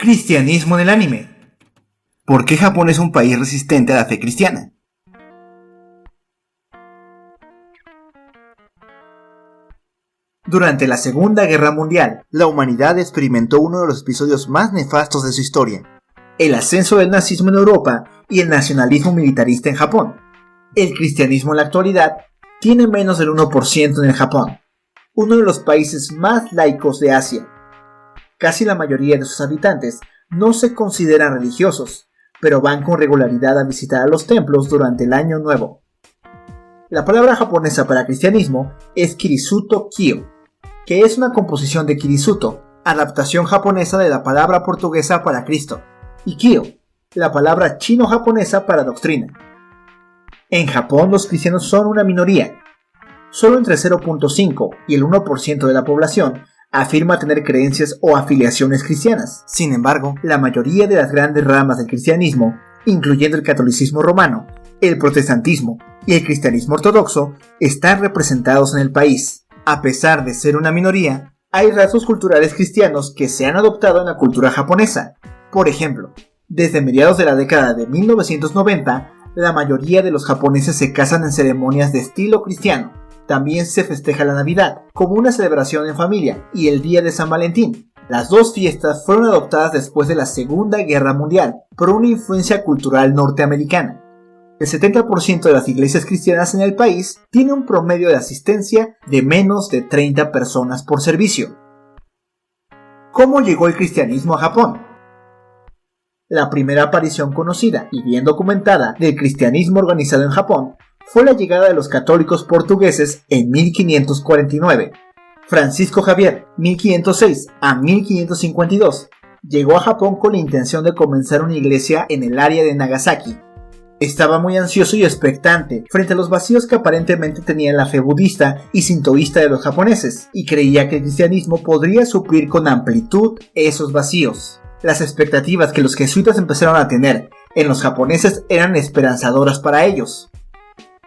Cristianismo en el anime. ¿Por qué Japón es un país resistente a la fe cristiana? Durante la Segunda Guerra Mundial, la humanidad experimentó uno de los episodios más nefastos de su historia: el ascenso del nazismo en Europa y el nacionalismo militarista en Japón. El cristianismo en la actualidad tiene menos del 1% en el Japón, uno de los países más laicos de Asia. Casi la mayoría de sus habitantes no se consideran religiosos, pero van con regularidad a visitar a los templos durante el Año Nuevo. La palabra japonesa para cristianismo es Kirisuto Kyo, que es una composición de Kirisuto, adaptación japonesa de la palabra portuguesa para Cristo, y Kyo, la palabra chino-japonesa para doctrina. En Japón los cristianos son una minoría. Solo entre 0.5 y el 1% de la población afirma tener creencias o afiliaciones cristianas. Sin embargo, la mayoría de las grandes ramas del cristianismo, incluyendo el catolicismo romano, el protestantismo y el cristianismo ortodoxo, están representados en el país. A pesar de ser una minoría, hay rasgos culturales cristianos que se han adoptado en la cultura japonesa. Por ejemplo, desde mediados de la década de 1990, la mayoría de los japoneses se casan en ceremonias de estilo cristiano. También se festeja la Navidad como una celebración en familia y el día de San Valentín. Las dos fiestas fueron adoptadas después de la Segunda Guerra Mundial por una influencia cultural norteamericana. El 70% de las iglesias cristianas en el país tiene un promedio de asistencia de menos de 30 personas por servicio. ¿Cómo llegó el cristianismo a Japón? La primera aparición conocida y bien documentada del cristianismo organizado en Japón fue la llegada de los católicos portugueses en 1549. Francisco Javier, 1506 a 1552, llegó a Japón con la intención de comenzar una iglesia en el área de Nagasaki. Estaba muy ansioso y expectante frente a los vacíos que aparentemente tenían la fe budista y sintoísta de los japoneses, y creía que el cristianismo podría suplir con amplitud esos vacíos. Las expectativas que los jesuitas empezaron a tener en los japoneses eran esperanzadoras para ellos.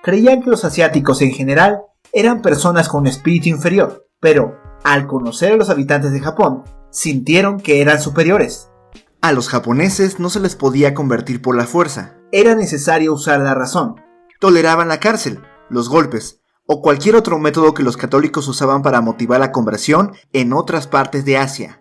Creían que los asiáticos en general eran personas con un espíritu inferior, pero al conocer a los habitantes de Japón, sintieron que eran superiores. A los japoneses no se les podía convertir por la fuerza, era necesario usar la razón. Toleraban la cárcel, los golpes o cualquier otro método que los católicos usaban para motivar la conversión en otras partes de Asia.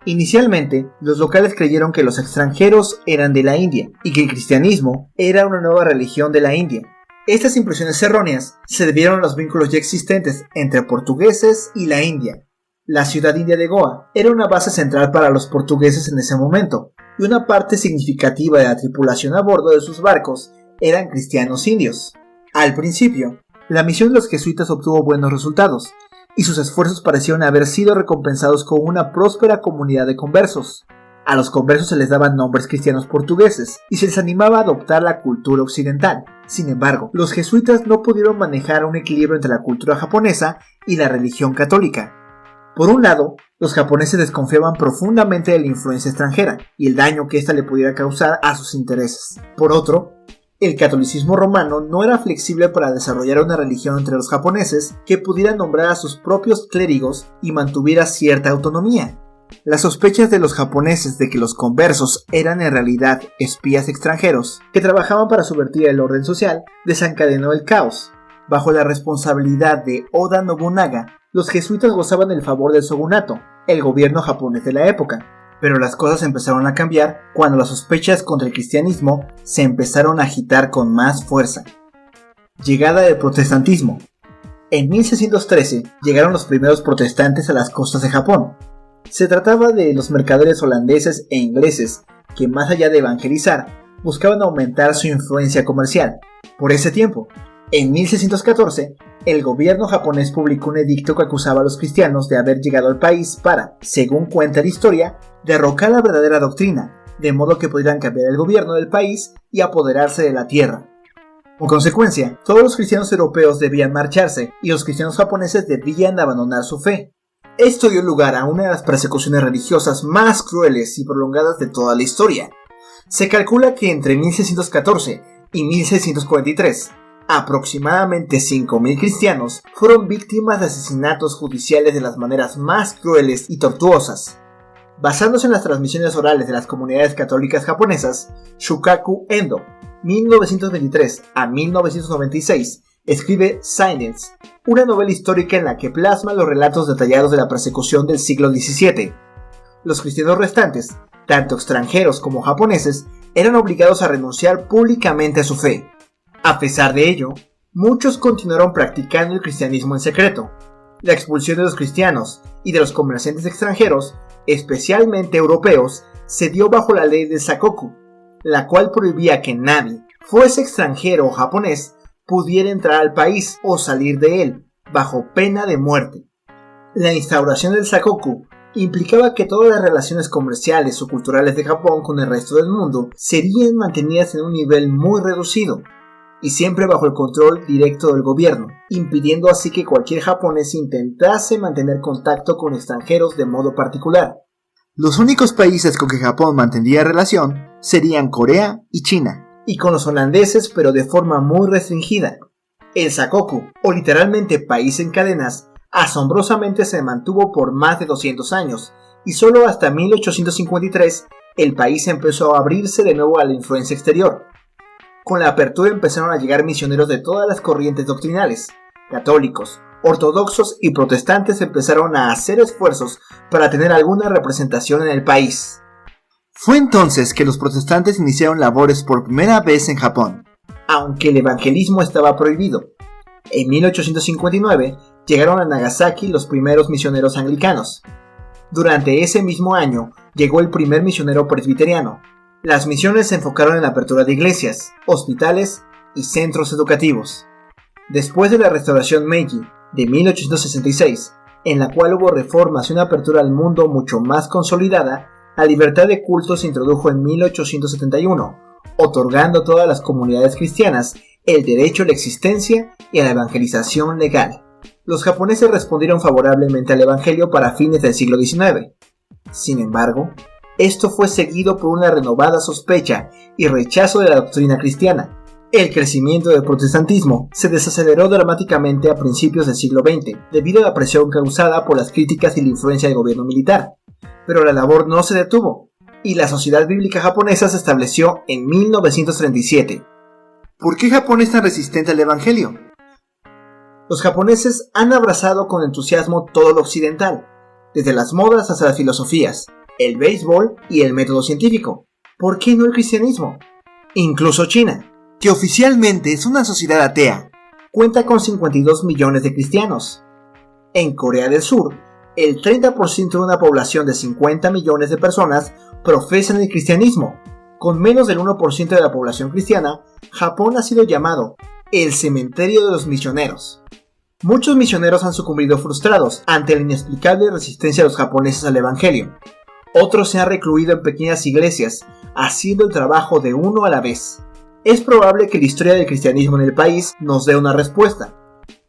Inicialmente, los locales creyeron que los extranjeros eran de la India y que el cristianismo era una nueva religión de la India. Estas impresiones erróneas se debieron a los vínculos ya existentes entre portugueses y la India. La ciudad india de Goa era una base central para los portugueses en ese momento, y una parte significativa de la tripulación a bordo de sus barcos eran cristianos indios. Al principio, la misión de los jesuitas obtuvo buenos resultados, y sus esfuerzos parecieron haber sido recompensados con una próspera comunidad de conversos. A los conversos se les daban nombres cristianos portugueses y se les animaba a adoptar la cultura occidental. Sin embargo, los jesuitas no pudieron manejar un equilibrio entre la cultura japonesa y la religión católica. Por un lado, los japoneses desconfiaban profundamente de la influencia extranjera y el daño que ésta le pudiera causar a sus intereses. Por otro, el catolicismo romano no era flexible para desarrollar una religión entre los japoneses que pudiera nombrar a sus propios clérigos y mantuviera cierta autonomía. Las sospechas de los japoneses de que los conversos eran en realidad espías extranjeros que trabajaban para subvertir el orden social desencadenó el caos. Bajo la responsabilidad de Oda Nobunaga, los jesuitas gozaban del favor del shogunato, el gobierno japonés de la época. Pero las cosas empezaron a cambiar cuando las sospechas contra el cristianismo se empezaron a agitar con más fuerza. Llegada del protestantismo. En 1613 llegaron los primeros protestantes a las costas de Japón. Se trataba de los mercaderes holandeses e ingleses que, más allá de evangelizar, buscaban aumentar su influencia comercial. Por ese tiempo, en 1614, el gobierno japonés publicó un edicto que acusaba a los cristianos de haber llegado al país para, según cuenta la historia, derrocar la verdadera doctrina, de modo que pudieran cambiar el gobierno del país y apoderarse de la tierra. Por consecuencia, todos los cristianos europeos debían marcharse y los cristianos japoneses debían abandonar su fe. Esto dio lugar a una de las persecuciones religiosas más crueles y prolongadas de toda la historia. Se calcula que entre 1614 y 1643, aproximadamente 5.000 cristianos fueron víctimas de asesinatos judiciales de las maneras más crueles y tortuosas. Basándose en las transmisiones orales de las comunidades católicas japonesas, Shukaku Endo, 1923 a 1996, escribe Silence, una novela histórica en la que plasma los relatos detallados de la persecución del siglo XVII. Los cristianos restantes, tanto extranjeros como japoneses, eran obligados a renunciar públicamente a su fe. A pesar de ello, muchos continuaron practicando el cristianismo en secreto. La expulsión de los cristianos y de los comerciantes extranjeros, especialmente europeos, se dio bajo la ley del Sakoku, la cual prohibía que nadie, fuese extranjero o japonés, pudiera entrar al país o salir de él, bajo pena de muerte. La instauración del Sakoku implicaba que todas las relaciones comerciales o culturales de Japón con el resto del mundo serían mantenidas en un nivel muy reducido, y siempre bajo el control directo del gobierno, impidiendo así que cualquier japonés intentase mantener contacto con extranjeros de modo particular. Los únicos países con que Japón mantendría relación serían Corea y China, y con los holandeses pero de forma muy restringida. El Sakoku, o literalmente país en cadenas, asombrosamente se mantuvo por más de 200 años, y solo hasta 1853 el país empezó a abrirse de nuevo a la influencia exterior. Con la apertura empezaron a llegar misioneros de todas las corrientes doctrinales. Católicos, ortodoxos y protestantes empezaron a hacer esfuerzos para tener alguna representación en el país. Fue entonces que los protestantes iniciaron labores por primera vez en Japón, aunque el evangelismo estaba prohibido. En 1859 llegaron a Nagasaki los primeros misioneros anglicanos. Durante ese mismo año llegó el primer misionero presbiteriano. Las misiones se enfocaron en la apertura de iglesias, hospitales y centros educativos. Después de la restauración Meiji de 1866, en la cual hubo reformas y una apertura al mundo mucho más consolidada, la libertad de culto se introdujo en 1871, otorgando a todas las comunidades cristianas el derecho a la existencia y a la evangelización legal. Los japoneses respondieron favorablemente al evangelio para fines del siglo XIX. Sin embargo, esto fue seguido por una renovada sospecha y rechazo de la doctrina cristiana. El crecimiento del protestantismo se desaceleró dramáticamente a principios del siglo XX, debido a la presión causada por las críticas y la influencia del gobierno militar. Pero la labor no se detuvo, y la Sociedad Bíblica Japonesa se estableció en 1937. ¿Por qué Japón es tan resistente al evangelio? Los japoneses han abrazado con entusiasmo todo lo occidental, desde las modas hasta las filosofías, el béisbol y el método científico. ¿Por qué no el cristianismo? Incluso China, que oficialmente es una sociedad atea, cuenta con 52 millones de cristianos. En Corea del Sur, el 30% de una población de 50 millones de personas profesan el cristianismo. Con menos del 1% de la población cristiana, Japón ha sido llamado el cementerio de los misioneros. Muchos misioneros han sucumbido frustrados ante la inexplicable resistencia de los japoneses al evangelio. Otros se han recluido en pequeñas iglesias, haciendo el trabajo de uno a la vez. Es probable que la historia del cristianismo en el país nos dé una respuesta.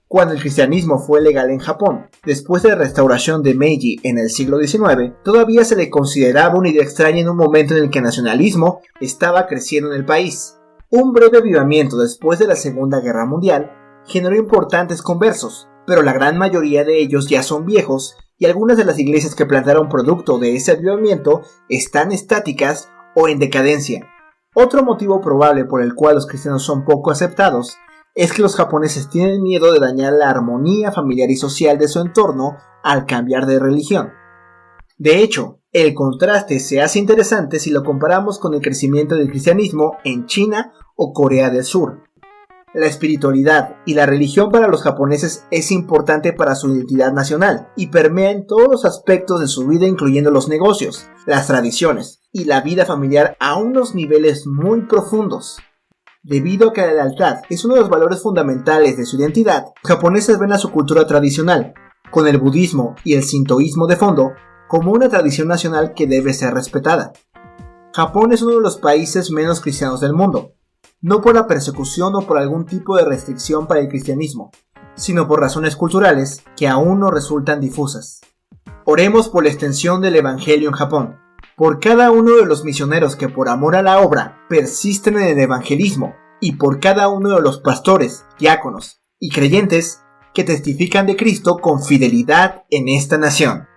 Cuando el cristianismo fue legal en Japón, después de la restauración de Meiji en el siglo XIX, todavía se le consideraba una idea extraña en un momento en el que el nacionalismo estaba creciendo en el país. Un breve avivamiento después de la Segunda Guerra Mundial generó importantes conversos, pero la gran mayoría de ellos ya son viejos y algunas de las iglesias que plantaron producto de ese avivamiento están estáticas o en decadencia. Otro motivo probable por el cual los cristianos son poco aceptados es que los japoneses tienen miedo de dañar la armonía familiar y social de su entorno al cambiar de religión. De hecho, el contraste se hace interesante si lo comparamos con el crecimiento del cristianismo en China o Corea del Sur. La espiritualidad y la religión para los japoneses es importante para su identidad nacional y permea en todos los aspectos de su vida, incluyendo los negocios, las tradiciones y la vida familiar a unos niveles muy profundos. Debido a que la lealtad es uno de los valores fundamentales de su identidad, los japoneses ven a su cultura tradicional, con el budismo y el sintoísmo de fondo, como una tradición nacional que debe ser respetada. Japón es uno de los países menos cristianos del mundo, no por la persecución o por algún tipo de restricción para el cristianismo, sino por razones culturales que aún no resultan difusas. Oremos por la extensión del evangelio en Japón, por cada uno de los misioneros que por amor a la obra persisten en el evangelismo, y por cada uno de los pastores, diáconos y creyentes que testifican de Cristo con fidelidad en esta nación.